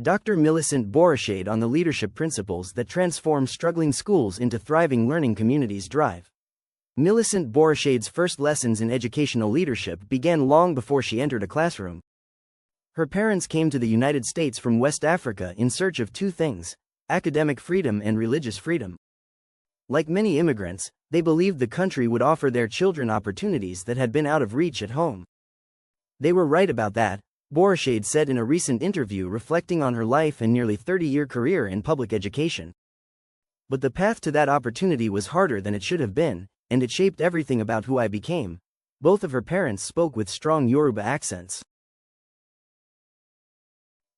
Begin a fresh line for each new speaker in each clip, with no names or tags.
Dr. Millicent Borishade on the leadership principles that transform struggling schools into thriving learning communities. Drive. Millicent Borishade's first lessons in educational leadership began long before she entered a classroom. Her parents came to the United States from West Africa in search of two things: academic freedom and religious freedom. Like many immigrants, they believed the country would offer their children opportunities that had been out of reach at home. They were right about that, Borishade said in a recent interview reflecting on her life and nearly 30-year career in public education. But the path to that opportunity was harder than it should have been, and it shaped everything about who I became. Both of her parents spoke with strong Yoruba accents.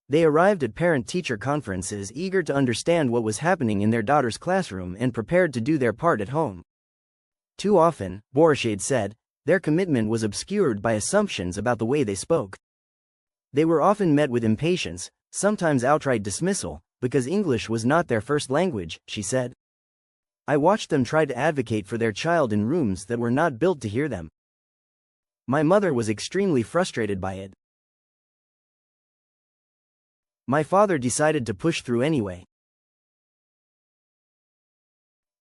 They arrived at parent-teacher conferences eager to understand what was happening in their daughter's classroom and prepared to do their part at home. Too often, Borishade said, their commitment was obscured by assumptions about the way they spoke. They were often met with impatience, sometimes outright dismissal, because English was not their first language, she said. I watched them try to advocate for their child in rooms that were not built to hear them. My mother was extremely frustrated by it. My father decided to push through anyway.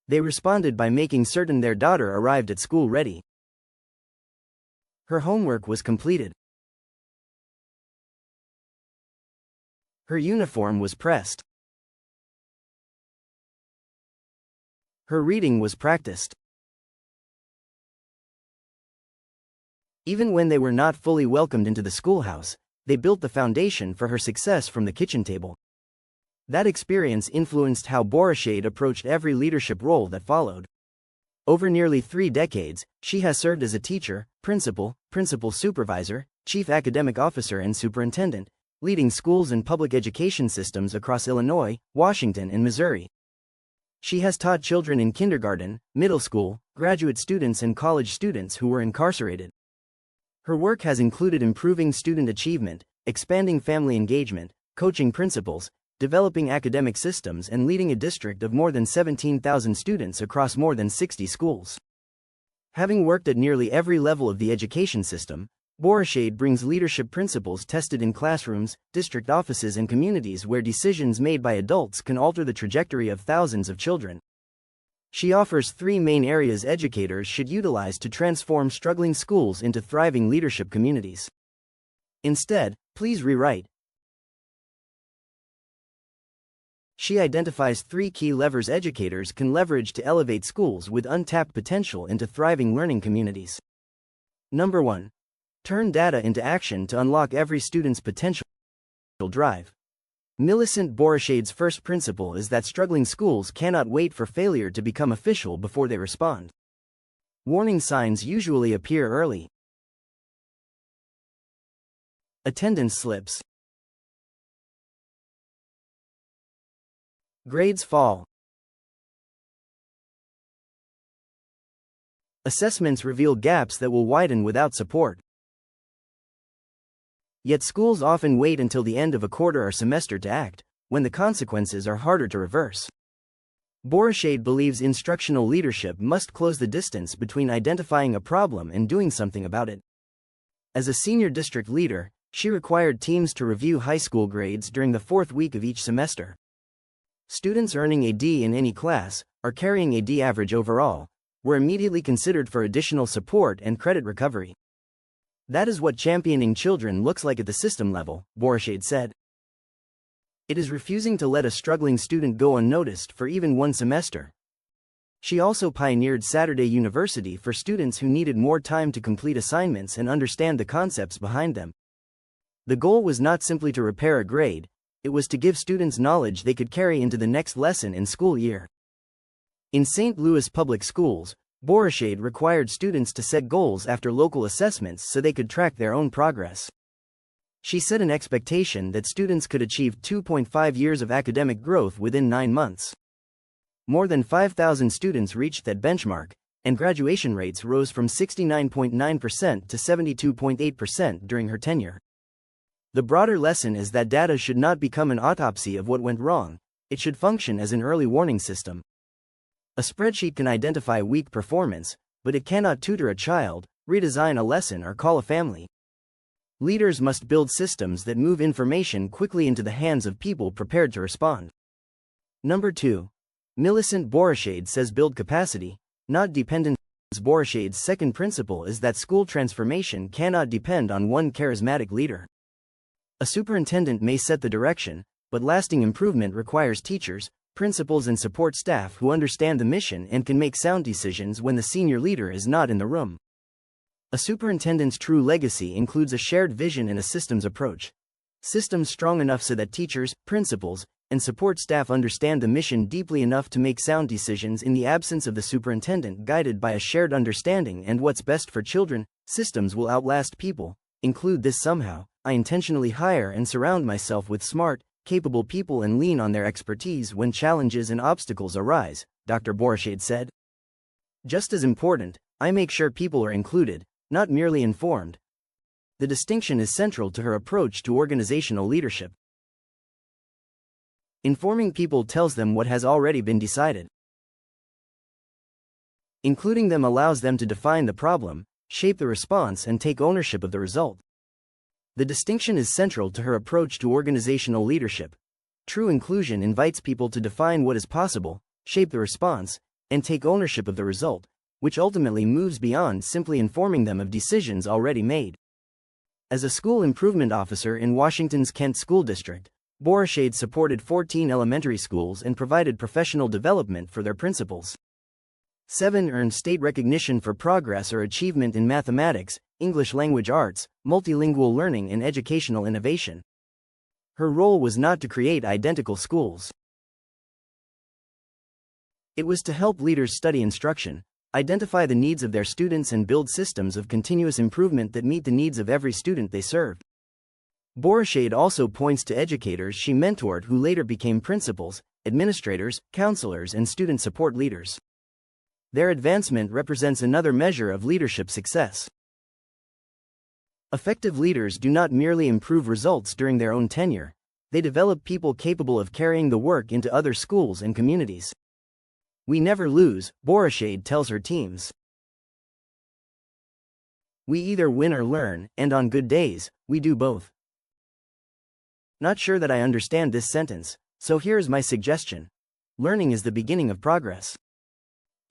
They responded by making certain their daughter arrived at school ready. Her homework was completed. Her uniform was pressed. Her reading was practiced. Even when they were not fully welcomed into the schoolhouse, they built the foundation for her success from the kitchen table. That experience influenced how Borishade approached every leadership role that followed. Over nearly 3 decades, she has served as a teacher, principal, principal supervisor, chief academic officer and superintendent, leading schools and public education systems across Illinois, Washington and Missouri. She has taught children in kindergarten, middle school, graduate students and college students who were incarcerated. Her work has included improving student achievement, expanding family engagement, coaching principals, developing academic systems and leading a district of more than 17,000 students across more than 60 schools. Having worked at nearly every level of the education system, Borishade brings leadership principles tested in classrooms, district offices and communities where decisions made by adults can alter the trajectory of thousands of children. She offers 3 main areas educators should utilize to transform struggling schools into thriving leadership communities. Instead, please rewrite. She identifies 3 key levers educators can leverage to elevate schools with untapped potential into thriving learning communities. Number 1. Turn data into action to unlock every student's potential. Drive. Millicent Borishade's first principle is that struggling schools cannot wait for failure to become official before they respond. Warning signs usually appear early. Attendance slips. Grades fall. Assessments reveal gaps that will widen without support. Yet schools often wait until the end of a quarter or semester to act, when the consequences are harder to reverse. Borishade believes instructional leadership must close the distance between identifying a problem and doing something about it. As a senior district leader, she required teams to review high school grades during the 4th week of each semester. Students earning a D in any class, or carrying a D average overall, were immediately considered for additional support and credit recovery. That is what championing children looks like at the system level, Borishade said. It is refusing to let a struggling student go unnoticed for even one semester. She also pioneered Saturday University for students who needed more time to complete assignments and understand the concepts behind them. The goal was not simply to repair a grade, it was to give students knowledge they could carry into the next lesson and school year. In St. Louis public schools, Borishade required students to set goals after local assessments so they could track their own progress. She set an expectation that students could achieve 2.5 years of academic growth within 9 months. More than 5,000 students reached that benchmark, and graduation rates rose from 69.9% to 72.8% during her tenure. The broader lesson is that data should not become an autopsy of what went wrong, it should function as an early warning system. A spreadsheet can identify weak performance, but it cannot tutor a child, redesign a lesson or call a family. Leaders must build systems that move information quickly into the hands of people prepared to respond. Number 2. Millicent Borishade says build capacity, not dependence. Borishade's second principle is that school transformation cannot depend on one charismatic leader. A superintendent may set the direction, but lasting improvement requires teachers, principals and support staff who understand the mission and can make sound decisions when the senior leader is not in the room. A superintendent's true legacy includes a shared vision and a systems approach. Systems strong enough so that teachers, principals, and support staff understand the mission deeply enough to make sound decisions in the absence of the superintendent, guided by a shared understanding and what's best for children. Systems will outlast people. Include this somehow. I intentionally hire and surround myself with smart, capable people and lean on their expertise when challenges and obstacles arise, Dr. Borishade said. Just as important, I make sure people are included, not merely informed. The distinction is central to her approach to organizational leadership. Informing people tells them what has already been decided. Including them allows them to define the problem, shape the response and take ownership of the result. The distinction is central to her approach to organizational leadership. True inclusion invites people to define what is possible, shape the response, and take ownership of the result, which ultimately moves beyond simply informing them of decisions already made. As a school improvement officer in Washington's Kent School District, Borishade supported 14 elementary schools and provided professional development for their principals. 7 earned state recognition for progress or achievement in mathematics, English language arts, multilingual learning and educational innovation. Her role was not to create identical schools. It was to help leaders study instruction, identify the needs of their students and build systems of continuous improvement that meet the needs of every student they served. Borishade also points to educators she mentored who later became principals, administrators, counselors and student support leaders. Their advancement represents another measure of leadership success. Effective leaders do not merely improve results during their own tenure, they develop people capable of carrying the work into other schools and communities. We never lose, Borishade tells her teams. We either win or learn, and on good days, we do both. Not sure that I understand this sentence, so here's my suggestion. Learning is the beginning of progress.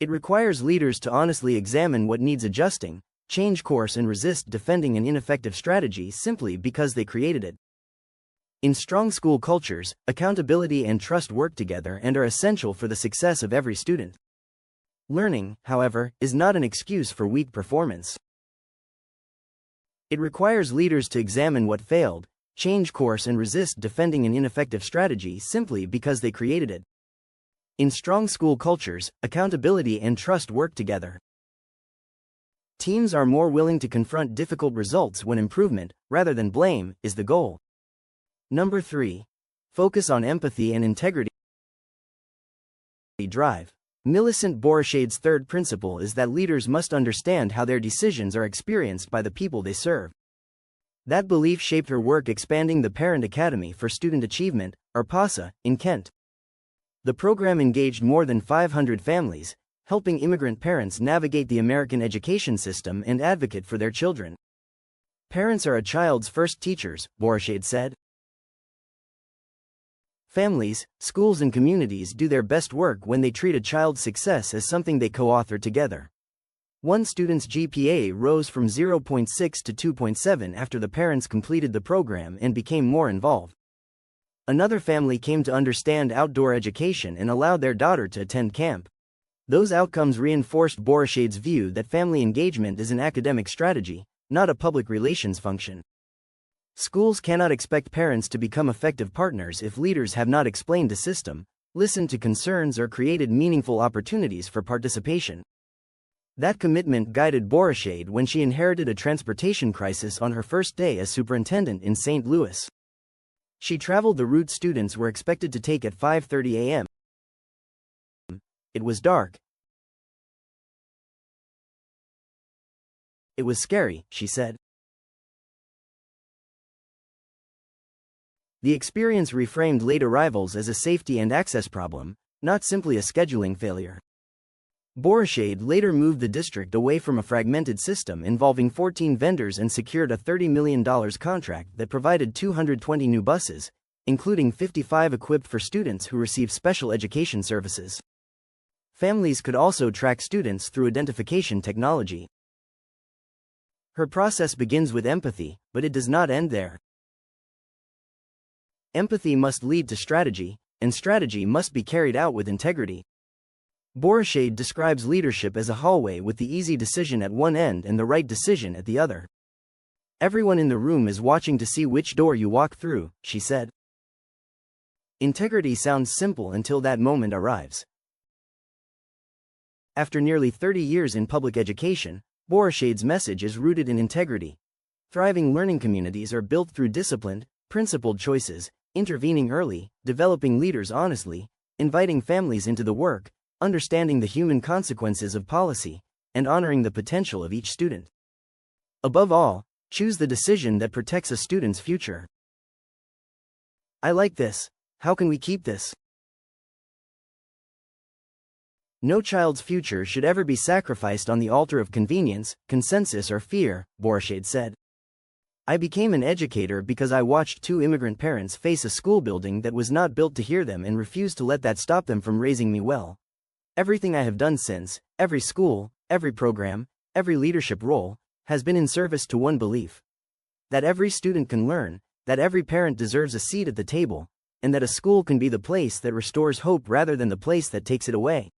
It requires leaders to honestly examine what needs adjusting, change course and resist defending an ineffective strategy simply because they created it. In strong school cultures, accountability and trust work together and are essential for the success of every student. Learning, however, is not an excuse for weak performance. It requires leaders to examine what failed, change course and resist defending an ineffective strategy simply because they created it. In strong school cultures, accountability and trust work together. Teams are more willing to confront difficult results when improvement, rather than blame, is the goal. Number 3. Focus on empathy and integrity. Drive. Millicent Borishade's third principle is that leaders must understand how their decisions are experienced by the people they serve. That belief shaped her work expanding the Parent Academy for Student Achievement, or PASA, in Kent. The program engaged more than 500 families, helping immigrant parents navigate the American education system and advocate for their children. Parents are a child's first teachers, Borishade said. Families, schools and communities do their best work when they treat a child's success as something they co-author together. One student's GPA rose from 0.6 to 2.7 after the parents completed the program and became more involved. Another family came to understand outdoor education and allowed their daughter to attend camp. Those outcomes reinforced Borishade's view that family engagement is an academic strategy, not a public relations function. Schools cannot expect parents to become effective partners if leaders have not explained a system, listened to concerns or created meaningful opportunities for participation. That commitment guided Borishade when she inherited a transportation crisis on her first day as superintendent in St. Louis. She traveled the route students were expected to take at 5:30 a.m. It was dark. It was scary, she said. The experience reframed late arrivals as a safety and access problem, not simply a scheduling failure. Borishade later moved the district away from a fragmented system involving 14 vendors and secured a $30 million contract that provided 220 new buses, including 55 equipped for students who receive special education services. Families could also track students through identification technology. Her process begins with empathy, but it does not end there. Empathy must lead to strategy, and strategy must be carried out with integrity. Borishade describes leadership as a hallway with the easy decision at one end and the right decision at the other. Everyone in the room is watching to see which door you walk through, she said. Integrity sounds simple until that moment arrives. After nearly 30 years in public education, Borishade's message is rooted in integrity. Thriving learning communities are built through disciplined, principled choices, intervening early, developing leaders honestly, inviting families into the work, understanding the human consequences of policy, and honoring the potential of each student. Above all, choose the decision that protects a student's future. I like this. How can we keep this? No child's future should ever be sacrificed on the altar of convenience, consensus, or fear, Borishade said. I became an educator because I watched two immigrant parents face a school building that was not built to hear them and refused to let that stop them from raising me well. Everything I have done since, every school, every program, every leadership role, has been in service to one belief: that every student can learn, that every parent deserves a seat at the table, and that a school can be the place that restores hope rather than the place that takes it away.